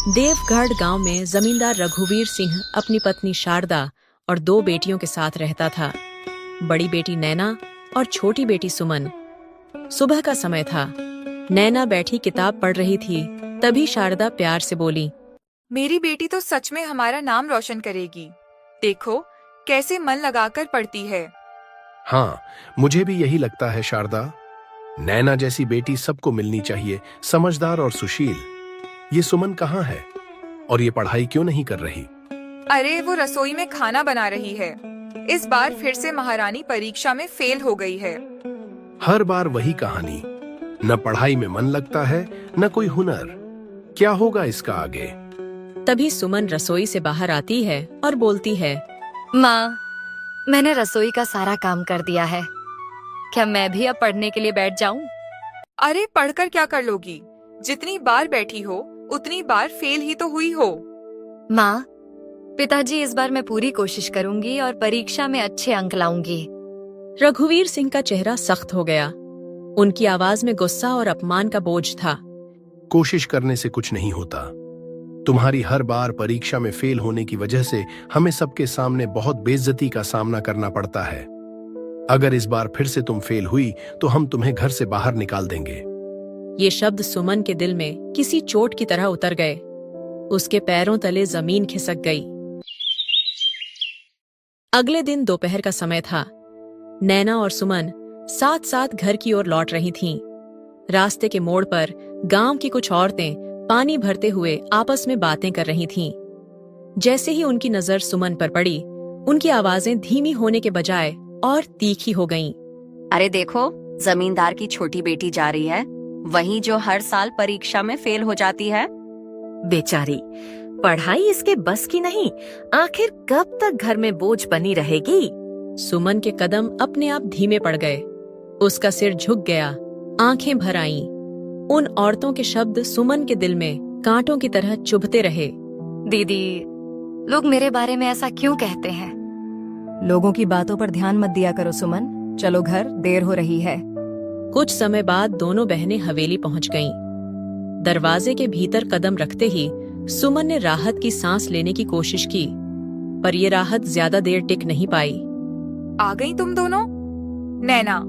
देवगढ़ गांव में जमींदार रघुवीर सिंह अपनी पत्नी शारदा और 2 बेटियों के साथ रहता था। बड़ी बेटी नैना और छोटी बेटी सुमन। सुबह का समय था। नैना बैठी किताब पढ़ रही थी, तभी शारदा प्यार से बोली, मेरी बेटी तो सच में हमारा नाम रोशन करेगी। देखो कैसे मन लगाकर पढ़ती है। हाँ, मुझे भी यही लगता है शारदा। नैना जैसी बेटी सबको मिलनी चाहिए, समझदार और सुशील। ये सुमन कहाँ है और ये पढ़ाई क्यों नहीं कर रही? अरे वो रसोई में खाना बना रही है। इस बार फिर से महारानी परीक्षा में फेल हो गई है। हर बार वही कहानी। न पढ़ाई में मन लगता है, न कोई हुनर। क्या होगा इसका आगे? तभी सुमन रसोई से बाहर आती है और बोलती है, माँ, मैंने रसोई का सारा काम कर दिया है। क्या मैं भी अब पढ़ने के लिए बैठ जाऊं? अरे पढ़कर क्या कर लोगी? जितनी बार बैठी हो उतनी बार फेल ही तो हुई हो। माँ, पिताजी, इस बार मैं पूरी कोशिश करूंगी और परीक्षा में अच्छे अंक लाऊंगी। रघुवीर सिंह का चेहरा सख्त हो गया। उनकी आवाज में गुस्सा और अपमान का बोझ था। कोशिश करने से कुछ नहीं होता। तुम्हारी हर बार परीक्षा में फेल होने की वजह से हमें सबके सामने बहुत बेइज्जती का सामना करना पड़ता है। अगर इस बार फिर से तुम फेल हुई तो हम तुम्हें घर से बाहर निकाल देंगे। ये शब्द सुमन के दिल में किसी चोट की तरह उतर गए। उसके पैरों तले जमीन खिसक गई। अगले दिन दोपहर का समय था। नैना और सुमन साथ साथ घर की ओर लौट रही थीं। रास्ते के मोड़ पर गांव की कुछ औरतें पानी भरते हुए आपस में बातें कर रही थीं। जैसे ही उनकी नजर सुमन पर पड़ी, उनकी आवाजें धीमी होने के बजाय और तीखी हो गईं। अरे देखो, जमींदार की छोटी बेटी जा रही है, वही जो हर साल परीक्षा में फेल हो जाती है। बेचारी, पढ़ाई इसके बस की नहीं। आखिर कब तक घर में बोझ बनी रहेगी? सुमन के कदम अपने आप धीमे पड़ गए। उसका सिर झुक गया, आंखें भर आईं। उन औरतों के शब्द सुमन के दिल में कांटों की तरह चुभते रहे। दीदी, लोग मेरे बारे में ऐसा क्यों कहते हैं? लोगों की बातों पर ध्यान मत दिया करो सुमन। चलो घर, देर हो रही है। कुछ समय बाद दोनों बहनें हवेली पहुंच गईं। दरवाजे के भीतर कदम रखते ही सुमन ने राहत की सांस लेने की कोशिश की, पर ये राहत ज्यादा देर टिक नहीं पाई। आ गई तुम दोनों? नैना,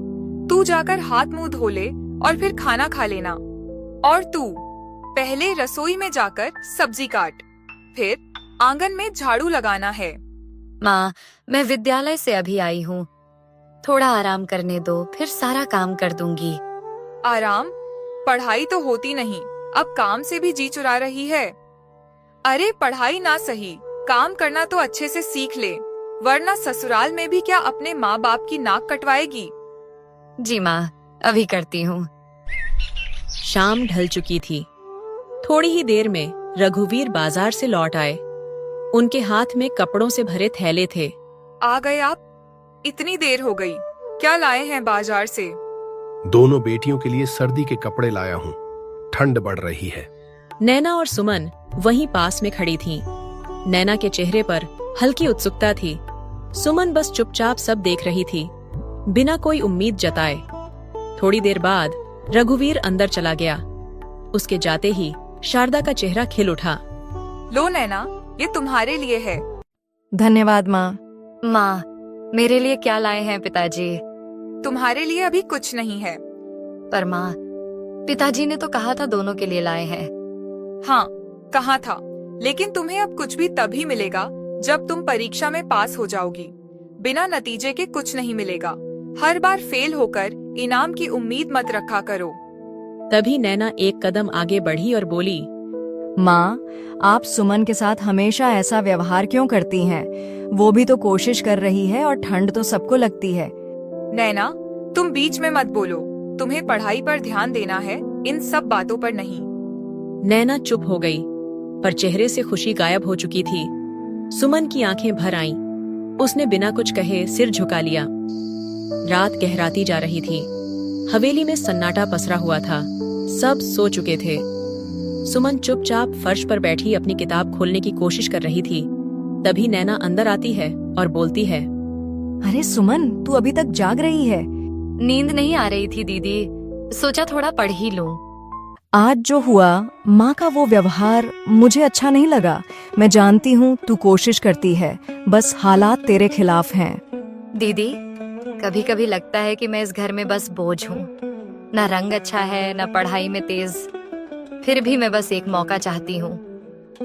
तू जाकर हाथ मुंह धो ले और फिर खाना खा लेना। और तू पहले रसोई में जाकर सब्जी काट, फिर आंगन में झाड़ू लगाना है। माँ, मैं विद्यालय से अभी आई हूँ। थोड़ा आराम करने दो, फिर सारा काम कर दूंगी। आराम? पढ़ाई तो होती नहीं, अब काम से भी जी चुरा रही है। अरे पढ़ाई ना सही, काम करना तो अच्छे से सीख ले, वरना ससुराल में भी क्या अपने माँ बाप की नाक कटवाएगी? जी माँ, अभी करती हूँ। शाम ढल चुकी थी। थोड़ी ही देर में रघुवीर बाजार से लौट आए। उनके हाथ में कपड़ों से भरे थैले थे। आ गए आप? इतनी देर हो गई, क्या लाए हैं बाजार से? दोनों बेटियों के लिए सर्दी के कपड़े लाया हूँ। ठंड बढ़ रही है। नैना और सुमन वहीं पास में खड़ी थीं। नैना के चेहरे पर हल्की उत्सुकता थी। सुमन बस चुपचाप सब देख रही थी, बिना कोई उम्मीद जताए। थोड़ी देर बाद रघुवीर अंदर चला गया। उसके जाते ही शारदा का चेहरा खिल उठा। लो नैना, ये तुम्हारे लिए है। धन्यवाद माँ। माँ, मेरे लिए क्या लाए हैं पिताजी? तुम्हारे लिए अभी कुछ नहीं है। पर माँ, पिताजी ने तो कहा था दोनों के लिए लाए हैं। हाँ, कहा था, लेकिन तुम्हें अब कुछ भी तभी मिलेगा जब तुम परीक्षा में पास हो जाओगी। बिना नतीजे के कुछ नहीं मिलेगा। हर बार फेल होकर इनाम की उम्मीद मत रखा करो। तभी नैना एक कदम आगे बढ़ी और बोली, माँ, आप सुमन के साथ हमेशा ऐसा व्यवहार क्यों करती हैं? वो भी तो कोशिश कर रही है और ठंड तो सबको लगती है। नैना, तुम बीच में मत बोलो। तुम्हें पढ़ाई पर ध्यान देना है, इन सब बातों पर नहीं। नैना चुप हो गई, पर चेहरे से खुशी गायब हो चुकी थी। सुमन की आंखें भर आईं। उसने बिना कुछ कहे सिर झुका लिया। रात गहराती जा रही थी। हवेली में सन्नाटा पसरा हुआ था। सब सो चुके थे। सुमन चुपचाप फर्श पर बैठी अपनी किताब खोलने की कोशिश कर रही थी। तभी नैना अंदर आती है और बोलती है, अरे सुमन, तू अभी तक जाग रही है? नींद नहीं आ रही थी दीदी, सोचा थोड़ा पढ़ ही लूं। आज जो हुआ, माँ का वो व्यवहार मुझे अच्छा नहीं लगा। मैं जानती हूँ तू कोशिश करती है, बस हालात तेरे खिलाफ हैं। दीदी, कभी कभी लगता है कि मैं इस घर में बस बोझ हूँ। ना रंग अच्छा है, ना पढ़ाई में तेज। फिर भी मैं बस एक मौका चाहती हूँ।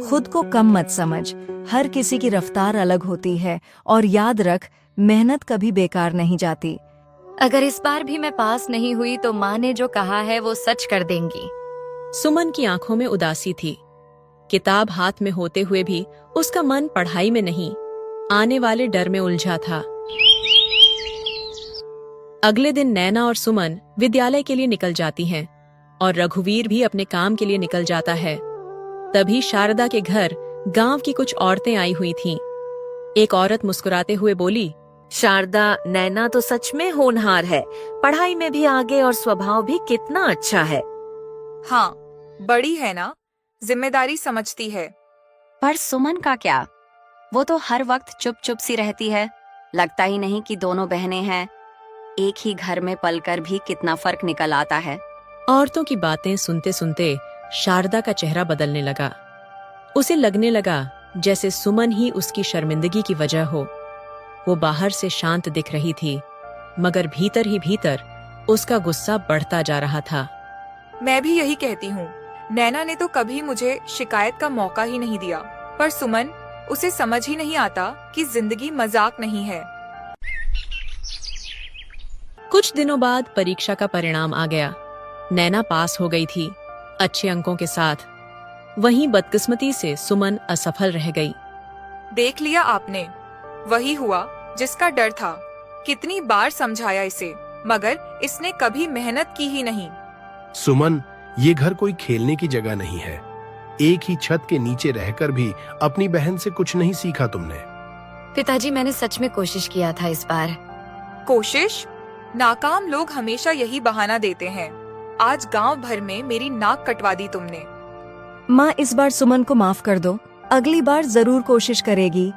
खुद को कम मत समझ, हर किसी की रफ्तार अलग होती है और याद रख, मेहनत कभी बेकार नहीं जाती। अगर इस बार भी मैं पास नहीं हुई तो माँ ने जो कहा है वो सच कर देंगी। सुमन की आंखों में उदासी थी। किताब हाथ में होते हुए भी उसका मन पढ़ाई में नहीं, आने वाले डर में उलझा था। अगले दिन नैना और सुमन विद्यालय के लिए निकल जाती हैं और रघुवीर भी अपने काम के लिए निकल जाता है। तभी शारदा के घर गांव की कुछ औरतें आई हुई थीं। एक औरत मुस्कुराते हुए बोली, शारदा, नैना तो सच में होनहार है, पढ़ाई में भी आगे और स्वभाव भी कितना अच्छा है। हाँ, बड़ी है ना, जिम्मेदारी समझती है। पर सुमन का क्या? वो तो हर वक्त चुप चुप सी रहती है। लगता ही नहीं कि दोनों बहनें हैं। एक ही घर में पलकर भी कितना फर्क निकल आता है। औरतों की बातें सुनते सुनते शारदा का चेहरा बदलने लगा। उसे लगने लगा जैसे सुमन ही उसकी शर्मिंदगी की वजह हो। वो बाहर से शांत दिख रही थी, मगर भीतर ही भीतर उसका गुस्सा बढ़ता जा रहा था। मैं भी यही कहती हूँ। नैना ने तो कभी मुझे शिकायत का मौका ही नहीं दिया, पर सुमन, उसे समझ ही नहीं आता कि जिंदगी मजाक नहीं है। कुछ दिनों बाद परीक्षा का परिणाम आ गया। नैना पास हो गई थी, अच्छे अंकों के साथ। वहीं बदकिस्मती से सुमन असफल रह गई। देख लिया आपने, वही हुआ जिसका डर था। कितनी बार समझाया इसे, मगर इसने कभी मेहनत की ही नहीं। सुमन, ये घर कोई खेलने की जगह नहीं है। एक ही छत के नीचे रहकर भी अपनी बहन से कुछ नहीं सीखा तुमने। पिताजी, मैंने सच में कोशिश किया था इस बार। कोशिश? नाकाम लोग हमेशा यही बहाना देते हैं। आज गांव भर में मेरी नाक कटवा दी तुमने। माँ, इस बार सुमन को माफ कर दो, अगली बार जरूर कोशिश करेगी।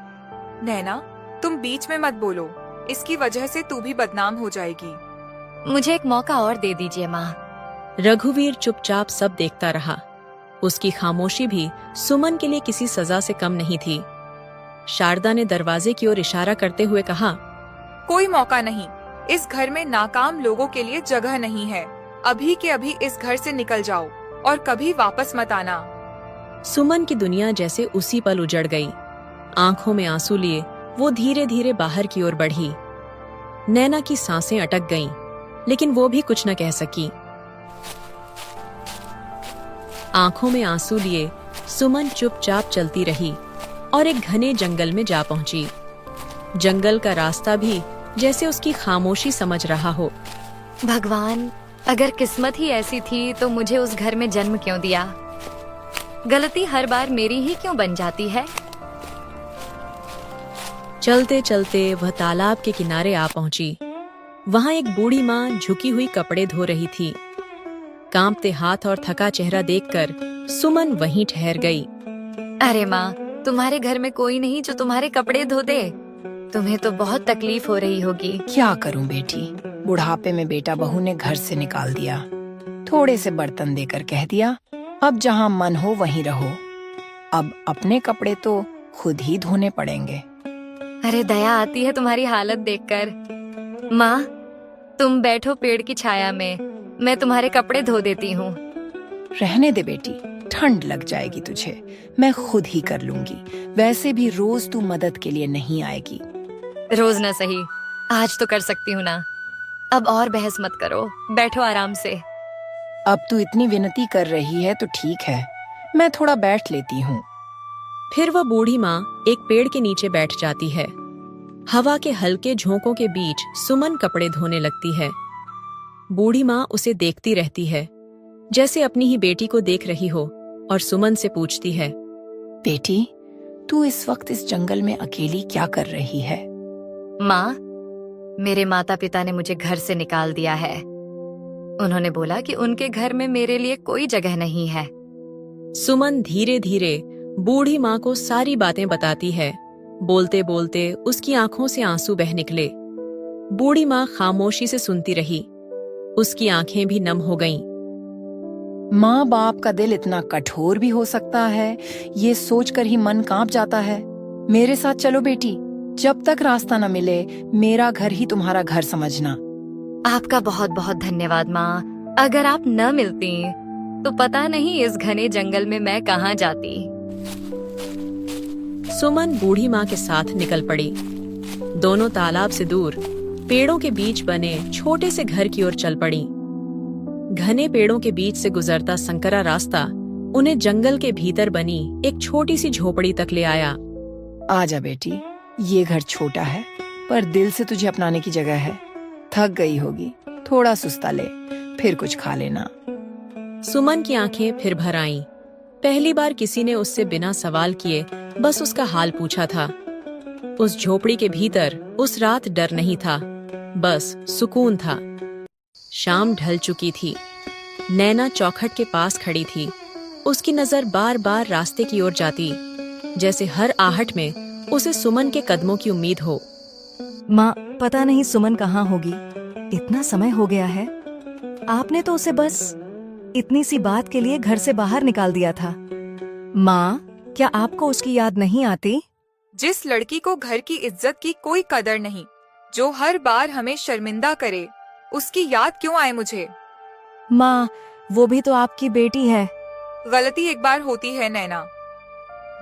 नैना, तुम बीच में मत बोलो, इसकी वजह से तू भी बदनाम हो जाएगी। मुझे एक मौका और दे दीजिए माँ। रघुवीर चुपचाप सब देखता रहा। उसकी खामोशी भी सुमन के लिए किसी सजा से कम नहीं थी। शारदा ने दरवाजे की ओर इशारा करते हुए कहा, कोई मौका नहीं। इस घर में नाकाम लोगों के लिए जगह नहीं है। अभी के अभी इस घर से निकल जाओ और कभी वापस मत आना। सुमन की दुनिया जैसे उसी पल उजड़ गई। आंखों में आंसू लिए वो धीरे धीरे बाहर की ओर बढ़ी। नैना की सांसें अटक गईं, लेकिन वो भी कुछ न कह सकी। आंखों में आंसू लिए सुमन चुपचाप चलती रही और एक घने जंगल में जा पहुंची। जंगल का रास्ता भी जैसे उसकी खामोशी समझ रहा हो। भगवान, अगर किस्मत ही ऐसी थी तो मुझे उस घर में जन्म क्यों दिया? गलती हर बार मेरी ही क्यों बन जाती है? चलते चलते वह तालाब के किनारे आ पहुंची। वहां एक बूढ़ी माँ झुकी हुई कपड़े धो रही थी। कांपते हाथ और थका चेहरा देखकर सुमन वहीं ठहर गई। अरे माँ, तुम्हारे घर में कोई नहीं जो तुम्हारे कपड़े धो दे? तुम्हें तो बहुत तकलीफ हो रही होगी। क्या करूं बेटी, बुढ़ापे में बेटा बहू ने घर से निकाल दिया। थोड़े से बर्तन देकर कह दिया, अब जहां मन हो वहीं रहो। अब अपने कपड़े तो खुद ही धोने पड़ेंगे। अरे दया आती है तुम्हारी हालत देखकर। माँ, तुम बैठो पेड़ की छाया में, मैं तुम्हारे कपड़े धो देती हूँ। रहने दे बेटी, ठंड लग जाएगी तुझे, मैं खुद ही कर लूंगी। वैसे भी रोज तू मदद के लिए नहीं आएगी। रोज ना सही, आज तो कर सकती हूँ ना। अब और बहस मत करो, बैठो आराम से। अब तू इतनी विनती कर रही है तो ठीक है, मैं थोड़ा बैठ लेती हूँ। फिर वह बूढ़ी माँ एक पेड़ के नीचे बैठ जाती है। हवा के हल्के झोंकों के बीच सुमन कपड़े धोने लगती है। बूढ़ी माँ उसे देखती रहती है, जैसे अपनी ही बेटी को देख रही हो, और सुमन से पूछती है, बेटी, तू इस वक्त इस जंगल में अकेली क्या कर रही है? माँ, मेरे माता पिता ने मुझे घर से निकाल दिया है। उन्होंने बोला कि उनके घर में मेरे लिए कोई जगह नहीं है। सुमन धीरे धीरे बूढ़ी माँ को सारी बातें बताती है। बोलते बोलते उसकी आंखों से आंसू बह निकले। बूढ़ी माँ खामोशी से सुनती रही। उसकी आंखें भी नम हो गईं। माँ बाप का दिल इतना कठोर भी हो सकता है, ये सोचकर ही मन कांप जाता है। मेरे साथ चलो बेटी, जब तक रास्ता न मिले मेरा घर ही तुम्हारा घर समझना। आपका बहुत बहुत धन्यवाद माँ। अगर आप न मिलती तो पता नहीं इस घने जंगल में मैं कहाँ जाती। सुमन बूढ़ी माँ के साथ निकल पड़ी। दोनों तालाब से दूर पेड़ों के बीच बने छोटे से घर की ओर चल पड़ी। घने पेड़ों के बीच से गुजरता संकरा रास्ता उन्हें जंगल के भीतर बनी एक छोटी सी झोपड़ी तक ले आया। आजा बेटी, ये घर छोटा है पर दिल से तुझे अपनाने की जगह है। थक गई होगी, थोड़ा सुस्ता ले, फिर कुछ खा लेना। सुमन की आंखें फिर भर आईं। पहली बार किसी ने उससे बिना सवाल किए बस उसका हाल पूछा था। उस झोपड़ी के भीतर उस रात डर नहीं था, बस सुकून था। शाम ढल चुकी थी। नैना चौखट के पास खड़ी थी। उसकी नजर बार बार रास्ते की ओर जाती, जैसे हर आहट में उसे सुमन के कदमों की उम्मीद हो। माँ, पता नहीं सुमन कहाँ होगी। इतना समय हो गया है। आपने तो उसे बस इतनी सी बात के लिए घर से बाहर निकाल दिया था। माँ, क्या आपको उसकी याद नहीं आती? जिस लड़की को घर की इज्जत की कोई कदर नहीं, जो हर बार हमें शर्मिंदा करे, उसकी याद क्यों आए मुझे? माँ, वो भी तो आपकी बेटी है। गलती एक बार होती है नैना।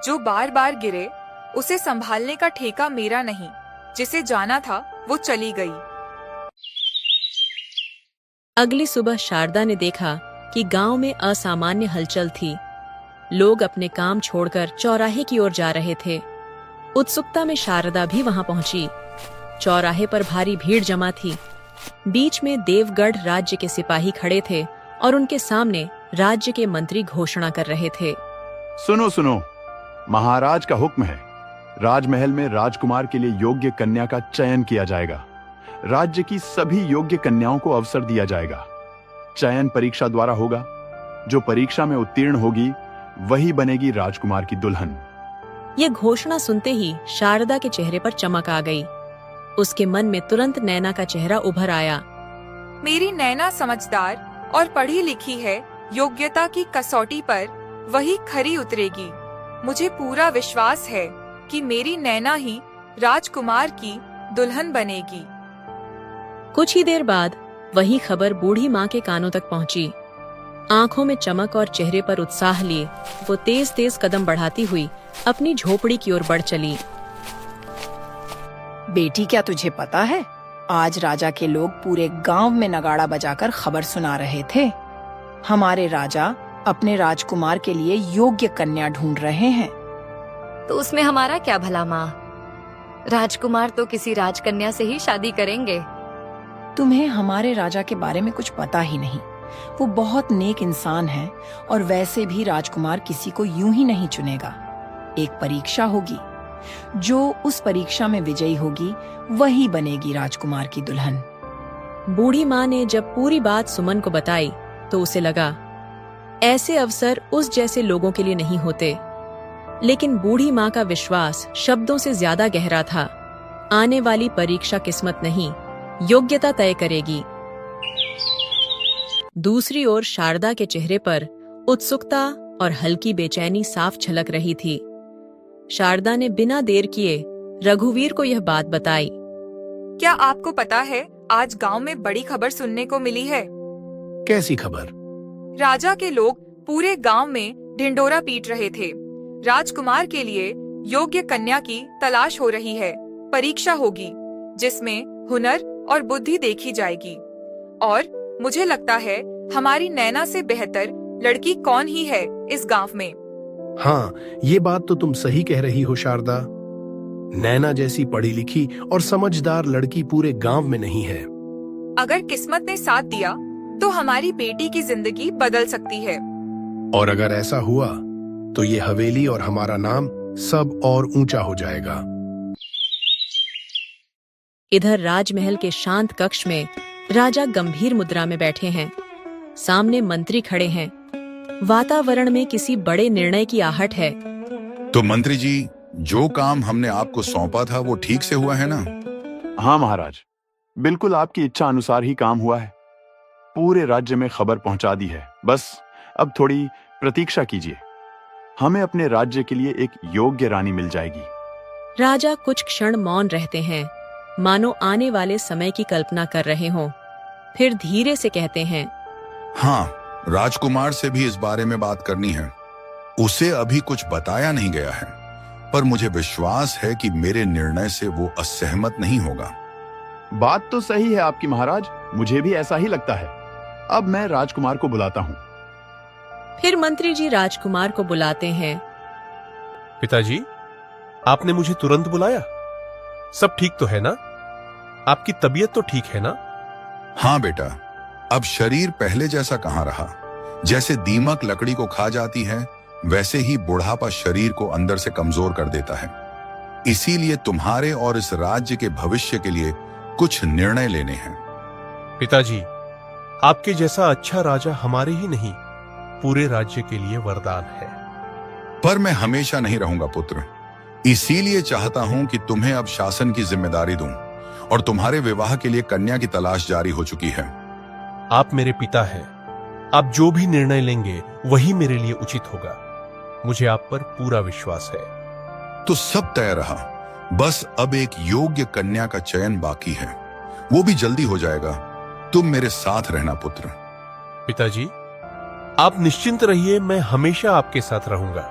जो बार बार गिरे उसे संभालने का ठेका मेरा नहीं। जिसे जाना था वो चली गई। अगली सुबह शारदा ने देखा कि गांव में असामान्य हलचल थी। लोग अपने काम छोड़कर चौराहे की ओर जा रहे थे। उत्सुकता में शारदा भी वहां पहुंची। चौराहे पर भारी भीड़ जमा थी। बीच में देवगढ़ राज्य के सिपाही खड़े थे और उनके सामने राज्य के मंत्री घोषणा कर रहे थे। सुनो सुनो, महाराज का हुक्म है। राजमहल में राजकुमार के लिए योग्य कन्या का चयन किया जाएगा। राज्य की सभी योग्य कन्याओं को अवसर दिया जाएगा। चयन परीक्षा द्वारा होगा। जो परीक्षा में उत्तीर्ण होगी वही बनेगी राजकुमार की दुल्हन। ये घोषणा सुनते ही शारदा के चेहरे पर चमक आ गई। उसके मन में तुरंत नैना का चेहरा उभर आया। मेरी नैना समझदार और पढ़ी लिखी है। योग्यता की कसौटी पर वही खरी उतरेगी। मुझे पूरा विश्वास है कि मेरी नैना ही राजकुमार की दुल्हन बनेगी। कुछ ही देर बाद वही खबर बूढ़ी माँ के कानों तक पहुंची। आंखों में चमक और चेहरे पर उत्साह लिए वो तेज तेज कदम बढ़ाती हुई अपनी झोपड़ी की ओर बढ़ चली। बेटी, क्या तुझे पता है, आज राजा के लोग पूरे गांव में नगाड़ा बजाकर खबर सुना रहे थे। हमारे राजा अपने राजकुमार के लिए योग्य कन्या ढूंढ रहे हैं। तो उसमें हमारा क्या भला माँ? राजकुमार तो किसी राजकन्या से ही शादी करेंगे। तुम्हें हमारे राजा के बारे में कुछ पता ही नहीं। वो बहुत नेक इंसान है और वैसे भी राजकुमार किसी को यूं ही नहीं चुनेगा। एक परीक्षा होगी। जो उस परीक्षा में विजयी होगी वही बनेगी राजकुमार की दुल्हन। बूढ़ी माँ ने जब पूरी बात सुमन को बताई तो उसे लगा ऐसे अवसर उस जैसे लोगों के लिए नहीं होते। लेकिन बूढ़ी माँ का विश्वास शब्दों से ज्यादा गहरा था। आने वाली परीक्षा किस्मत नहीं, योग्यता तय करेगी। दूसरी ओर शारदा के चेहरे पर उत्सुकता और हल्की बेचैनी साफ झलक रही थी। शारदा ने बिना देर किए रघुवीर को यह बात बताई। क्या आपको पता है, आज गांव में बड़ी खबर सुनने को मिली है। कैसी खबर? राजा के लोग पूरे गांव में ढिंडोरा पीट रहे थे। राजकुमार के लिए योग्य कन्या की तलाश हो रही है। परीक्षा होगी जिसमें हुनर और बुद्धि देखी जाएगी। और मुझे लगता है हमारी नैना से बेहतर लड़की कौन ही है इस गांव में। हाँ, ये बात तो तुम सही कह रही हो शारदा। नैना जैसी पढ़ी लिखी और समझदार लड़की पूरे गांव में नहीं है। अगर किस्मत ने साथ दिया तो हमारी बेटी की जिंदगी बदल सकती है। और अगर ऐसा हुआ तो ये हवेली और हमारा नाम सब और ऊंचा हो जाएगा। इधर राजमहल के शांत कक्ष में राजा गंभीर मुद्रा में बैठे हैं। सामने मंत्री खड़े हैं। वातावरण में किसी बड़े निर्णय की आहट है। तो मंत्री जी, जो काम हमने आपको सौंपा था वो ठीक से हुआ है ना? हाँ महाराज, बिल्कुल आपकी इच्छा अनुसार ही काम हुआ है। पूरे राज्य में खबर पहुंचा दी है। बस अब थोड़ी प्रतीक्षा कीजिए, हमें अपने राज्य के लिए एक योग्य रानी मिल जाएगी। राजा कुछ क्षण मौन रहते हैं, मानो आने वाले समय की कल्पना कर रहे हों। फिर धीरे से कहते हैं, हाँ, राजकुमार से भी इस बारे में बात करनी है। उसे अभी कुछ बताया नहीं गया है, पर मुझे विश्वास है कि मेरे निर्णय से वो असहमत नहीं होगा। बात तो सही है आपकी महाराज, मुझे भी ऐसा ही लगता है। अब मैं राजकुमार को बुलाता हूँ। फिर मंत्री जी राजकुमार को बुलाते हैं। पिताजी, आपने मुझे तुरंत बुलाया। सब ठीक तो है ना? आपकी तबीयत तो ठीक है ना? हाँ बेटा, अब शरीर पहले जैसा कहाँ रहा। जैसे दीमक लकड़ी को खा जाती है, वैसे ही बुढ़ापा शरीर को अंदर से कमजोर कर देता है। इसीलिए तुम्हारे और इस राज्य के भविष्य के लिए कुछ निर्णय लेने हैं। पिताजी, आपके जैसा अच्छा राजा हमारे ही नहीं, पूरे राज्य के लिए वरदान है। पर मैं हमेशा नहीं रहूंगा पुत्र, इसीलिए चाहता हूं कि तुम्हें अब शासन की जिम्मेदारी दूं और तुम्हारे विवाह के लिए कन्या की तलाश जारी हो चुकी है। आप मेरे पिता हैं, आप जो भी निर्णय लेंगे वही मेरे लिए उचित होगा। मुझे आप पर पूरा विश्वास है। तो सब तय रहा, बस अब एक योग्य कन्या का चयन बाकी है, वो भी जल्दी हो जाएगा। तुम मेरे साथ रहना पुत्र। पिताजी, आप निश्चिंत रहिए, मैं हमेशा आपके साथ रहूंगा।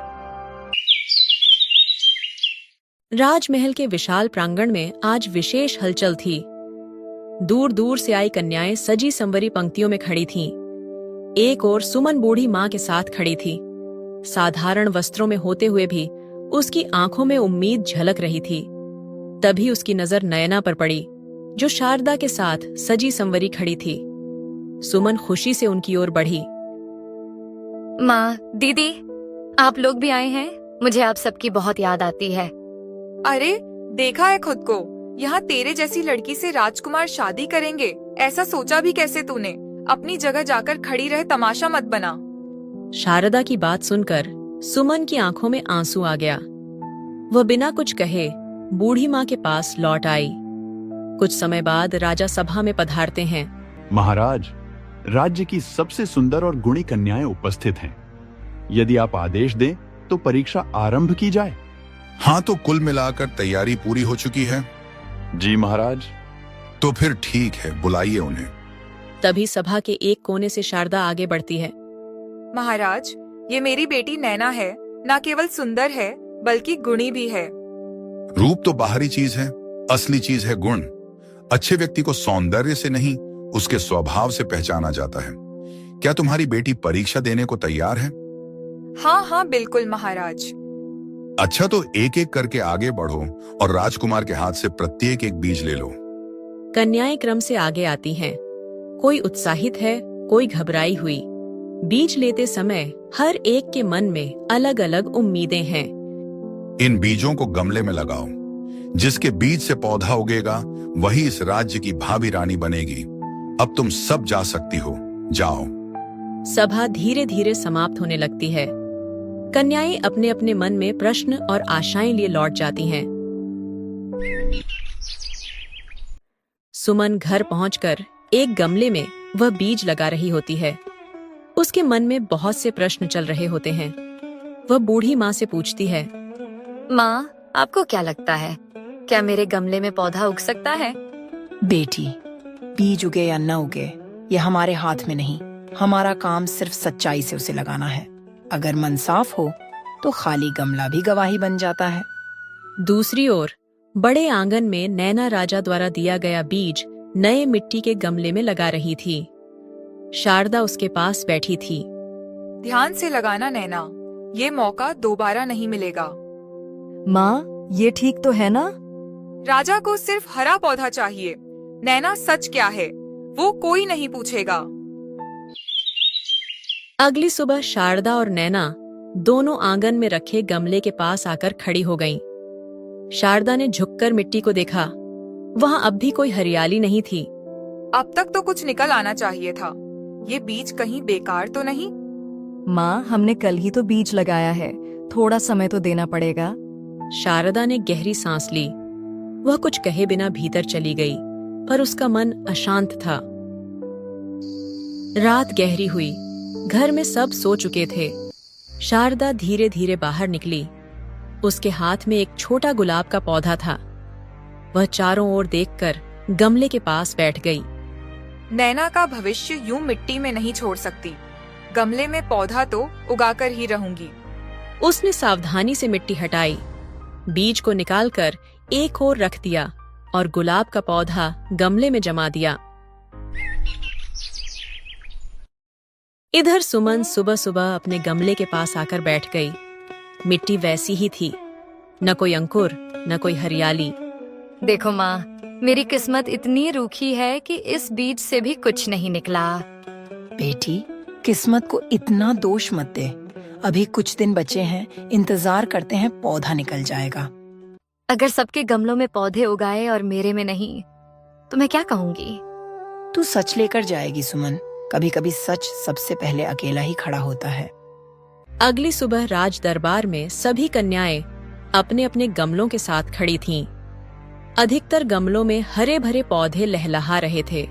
राजमहल के विशाल प्रांगण में आज विशेष हलचल थी। दूर दूर से आई कन्याएं सजी संवरी पंक्तियों में खड़ी थीं। एक ओर सुमन बूढ़ी मां के साथ खड़ी थी। साधारण वस्त्रों में होते हुए भी उसकी आंखों में उम्मीद झलक रही थी। तभी उसकी नजर नयना पर पड़ी, जो शारदा के साथ सजी संवरी खड़ी थी। सुमन खुशी से उनकी ओर बढ़ी। माँ, दीदी, आप लोग भी आए हैं? मुझे आप सबकी बहुत याद आती है। अरे देखा है खुद को, यहाँ तेरे जैसी लड़की से राजकुमार शादी करेंगे, ऐसा सोचा भी कैसे तूने? अपनी जगह जाकर खड़ी रह, तमाशा मत बना। शारदा की बात सुनकर सुमन की आंखों में आंसू आ गया। वह बिना कुछ कहे बूढ़ी माँ के पास लौट आई। कुछ समय बाद राजा सभा में पधारते हैं। महाराज, राज्य की सबसे सुंदर और गुणी कन्याएं उपस्थित हैं। यदि आप आदेश दें तो परीक्षा आरंभ की जाए। हाँ, तो कुल मिलाकर तैयारी पूरी हो चुकी है। जी महाराज। तो फिर ठीक है, बुलाइए उन्हें। तभी सभा के एक कोने से शारदा आगे बढ़ती है। महाराज, ये मेरी बेटी नैना है। न केवल सुंदर है बल्कि गुणी भी है। रूप तो बाहरी चीज है, असली चीज है गुण। अच्छे व्यक्ति को सौंदर्य से नहीं, उसके स्वभाव से पहचाना जाता है। क्या तुम्हारी बेटी परीक्षा देने को तैयार है? हाँ हाँ बिल्कुल महाराज। अच्छा, तो एक एक करके आगे बढ़ो और राजकुमार के हाथ से प्रत्येक एक बीज ले लो। कन्याएं क्रम से आगे आती हैं। कोई उत्साहित है, कोई घबराई हुई। बीज लेते समय हर एक के मन में अलग अलग उम्मीदें हैं। इन बीजों को गमले में लगाओ। जिसके बीज से पौधा उगेगा वही इस राज्य की भावी रानी बनेगी। अब तुम सब जा सकती हो, जाओ। सभा धीरे धीरे समाप्त होने लगती है। कन्याएं अपने अपने मन में प्रश्न और आशाएं लिए लौट जाती हैं। सुमन घर पहुंचकर एक गमले में वह बीज लगा रही होती है। उसके मन में बहुत से प्रश्न चल रहे होते हैं। वह बूढ़ी माँ से पूछती है, माँ, आपको क्या लगता है, क्या मेरे गमले में पौधा उग सकता है? बेटी, बीज उगे या न उगे ये हमारे हाथ में नहीं। हमारा काम सिर्फ सच्चाई से उसे लगाना है। अगर मन साफ हो तो खाली गमला भी गवाही बन जाता है। दूसरी ओर बड़े आंगन में नैना राजा द्वारा दिया गया बीज नए मिट्टी के गमले में लगा रही थी। शारदा उसके पास बैठी थी। ध्यान से लगाना नैना, ये मौका दोबारा नहीं मिलेगा। माँ, ये ठीक तो है ना? राजा को सिर्फ हरा पौधा चाहिए। नैना, सच क्या है वो कोई नहीं पूछेगा। अगली सुबह शारदा और नैना दोनों आंगन में रखे गमले के पास आकर खड़ी हो गईं। शारदा ने झुककर मिट्टी को देखा। वहां अब भी कोई हरियाली नहीं थी। अब तक तो कुछ निकल आना चाहिए था। ये बीज कहीं बेकार तो नहीं? माँ, हमने कल ही तो बीज लगाया है, थोड़ा समय तो देना पड़ेगा। शारदा ने गहरी सांस ली। वह कुछ कहे बिना भीतर चली गई, पर उसका मन अशांत था। रात गहरी हुई। घर में सब सो चुके थे। शारदा धीरे धीरे बाहर निकली। उसके हाथ में एक छोटा गुलाब का पौधा था। वह चारों ओर देखकर गमले के पास बैठ गई। नैना का भविष्य यूं मिट्टी में नहीं छोड़ सकती। गमले में पौधा तो उगाकर ही रहूंगी। उसने सावधानी से मिट्टी हटाई, बीज को निकालकर एक ओर रख दिया और गुलाब का पौधा गमले में जमा दिया। इधर सुमन सुबह सुबह अपने गमले के पास आकर बैठ गई। मिट्टी वैसी ही थी, न कोई अंकुर न कोई हरियाली। देखो माँ, मेरी किस्मत इतनी रूखी है कि इस बीज से भी कुछ नहीं निकला। बेटी, किस्मत को इतना दोष मत दे। अभी कुछ दिन बचे हैं, इंतजार करते हैं, पौधा निकल जाएगा। अगर सबके गमलों में पौधे उगाए और मेरे में नहीं, तो मैं क्या कहूंगी? तू सच लेकर जाएगी सुमन। कभी कभी सच सबसे पहले अकेला ही खड़ा होता है। अगली सुबह राज दरबार में सभी कन्याएं अपने अपने गमलों के साथ खड़ी थीं। अधिकतर गमलों में हरे भरे पौधे लहलहा रहे थे।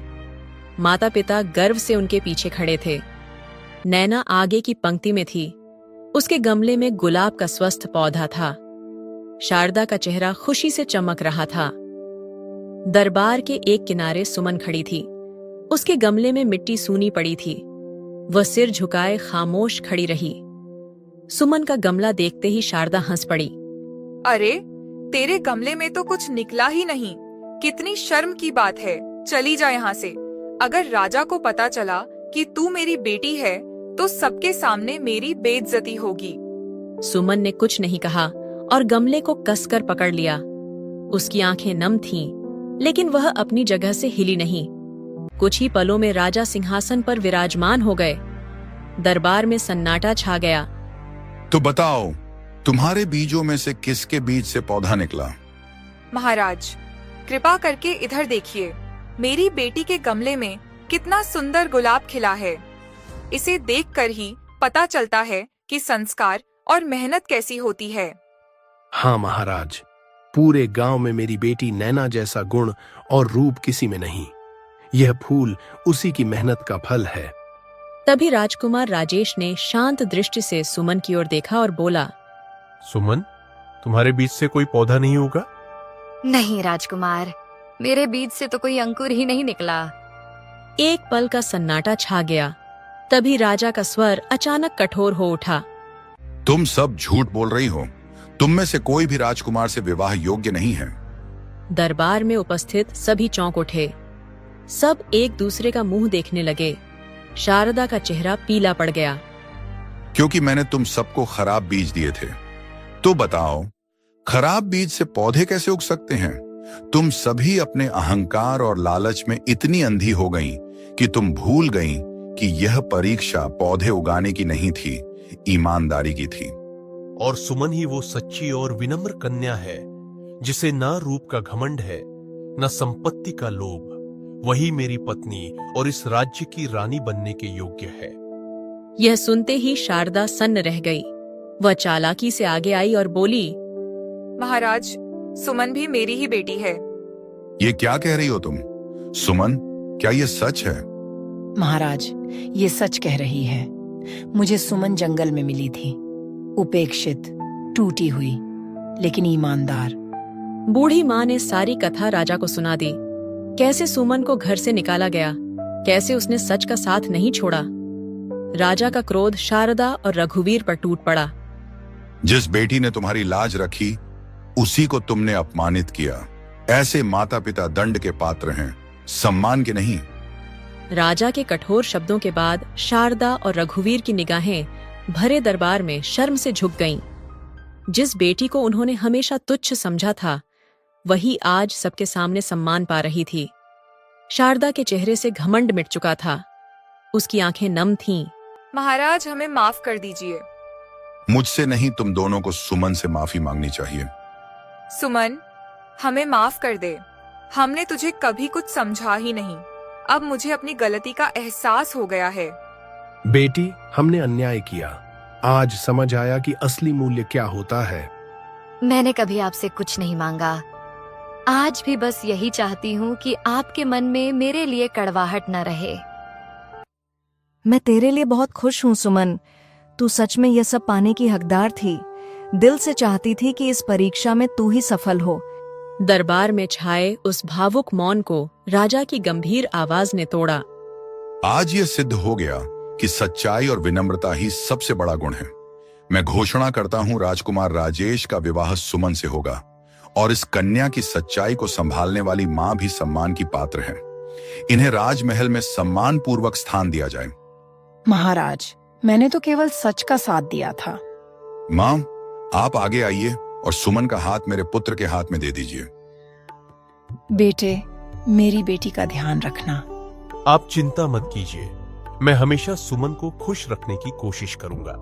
माता पिता गर्व से उनके पीछे खड़े थे। नैना आगे की पंक्ति में थी। उसके गमले में गुलाब का स्वस्थ पौधा था। शारदा का चेहरा खुशी से चमक रहा था। दरबार के एक किनारे सुमन खड़ी थी। उसके गमले में मिट्टी सूनी पड़ी थी। वह सिर झुकाए खामोश खड़ी रही। सुमन का गमला देखते ही शारदा हंस पड़ी। अरे, तेरे गमले में तो कुछ निकला ही नहीं। कितनी शर्म की बात है। चली जा यहाँ से। अगर राजा को पता चला कि तू मेरी बेटी है तो सबके सामने मेरी बेइज्जती होगी। सुमन ने कुछ नहीं कहा और गमले को कसकर पकड़ लिया। उसकी आंखें नम थीं, लेकिन वह अपनी जगह से हिली नहीं। कुछ ही पलों में राजा सिंहासन पर विराजमान हो गए। दरबार में सन्नाटा छा गया। तो बताओ, तुम्हारे बीजों में से किसके बीज से पौधा निकला? महाराज, कृपा करके इधर देखिए। मेरी बेटी के गमले में कितना सुंदर गुलाब खिला है। इसे देखकर ही पता चलता है कि संस्कार और मेहनत कैसी होती है। हाँ महाराज, पूरे गांव में मेरी बेटी नैना जैसा गुण और रूप किसी में नहीं। यह फूल उसी की मेहनत का फल है। तभी राजकुमार राजेश ने शांत दृष्टि से सुमन की ओर देखा और बोला, सुमन, तुम्हारे बीज से कोई पौधा नहीं होगा? नहीं राजकुमार, मेरे बीज से तो कोई अंकुर ही नहीं निकला। एक पल का सन्नाटा छा गया। तभी राजा का स्वर अचानक कठोर हो उठा। तुम सब झूठ बोल रही हो। तुम में से कोई भी राजकुमार से विवाह योग्य नहीं है। दरबार में उपस्थित सभी चौंक उठे। सब एक दूसरे का मुंह देखने लगे। शारदा का चेहरा पीला पड़ गया। क्योंकि मैंने तुम सबको खराब बीज दिए थे। तो बताओ, खराब बीज से पौधे कैसे उग सकते हैं? तुम सभी अपने अहंकार और लालच में इतनी अंधी हो गईं कि तुम भूल गईं कि यह परीक्षा पौधे उगाने की नहीं थी, ईमानदारी की थी। और सुमन ही वो सच्ची और विनम्र कन्या है जिसे न रूप का घमंड है न संपत्ति का लोभ। वही मेरी पत्नी और इस राज्य की रानी बनने के योग्य है। यह सुनते ही शारदा सन्न रह गई। वह चालाकी से आगे आई और बोली, महाराज, सुमन भी मेरी ही बेटी है। ये क्या कह रही हो तुम? सुमन, क्या ये सच है? महाराज, ये सच कह रही है। मुझे सुमन जंगल में मिली थी, उपेक्षित, टूटी हुई, लेकिन ईमानदार। बूढ़ी माँ ने सारी कथा राजा को सुना दी। कैसे सुमन को घर से निकाला गया, कैसे उसने सच का साथ नहीं छोड़ा। राजा का क्रोध शारदा और रघुवीर पर टूट पड़ा। जिस बेटी ने तुम्हारी लाज रखी, उसी को तुमने अपमानित किया। ऐसे माता पिता दंड के पात्र हैं, सम्मान के नहीं। राजा के कठोर शब्दों के बाद शारदा और रघुवीर की निगाहें भरे दरबार में शर्म से झुक गईं। जिस बेटी को उन्होंने हमेशा तुच्छ समझा था, वही आज सबके सामने सम्मान पा रही थी। शारदा के चेहरे से घमंड मिट चुका था। उसकी आंखें नम थीं। महाराज, हमें माफ कर दीजिए। मुझसे नहीं, तुम दोनों को सुमन से माफी मांगनी चाहिए। सुमन, हमें माफ कर दे। हमने तुझे कभी कुछ समझा ही नहीं। अब मुझे अपनी गलती का एहसास हो गया है। बेटी, हमने अन्याय किया। आज समझ आया कि असली मूल्य क्या होता है। मैंने कभी आपसे कुछ नहीं मांगा। आज भी बस यही चाहती हूँ कि आपके मन में मेरे लिए कड़वाहट न रहे। मैं तेरे लिए बहुत खुश हूँ सुमन। तू सच में यह सब पाने की हकदार थी। दिल से चाहती थी कि इस परीक्षा में तू ही सफल हो। दरबार में छाए उस भावुक मौन को राजा की गंभीर आवाज ने तोड़ा। आज ये सिद्ध हो गया कि सच्चाई और विनम्रता ही सबसे बड़ा गुण है। मैं घोषणा करता हूं राजकुमार राजेश का विवाह सुमन से होगा और इस कन्या की सच्चाई को संभालने वाली मां भी सम्मान की पात्र है। इन्हें राजमहल में सम्मान पूर्वक स्थान दिया जाए। महाराज, मैंने तो केवल सच का साथ दिया था। मां, आप आगे आइए और सुमन का हाथ मेरे पुत्र के हाथ में दे दीजिए। बेटे, मेरी बेटी का ध्यान रखना। आप चिंता मत कीजिए, मैं हमेशा सुमन को खुश रखने की कोशिश करूंगा।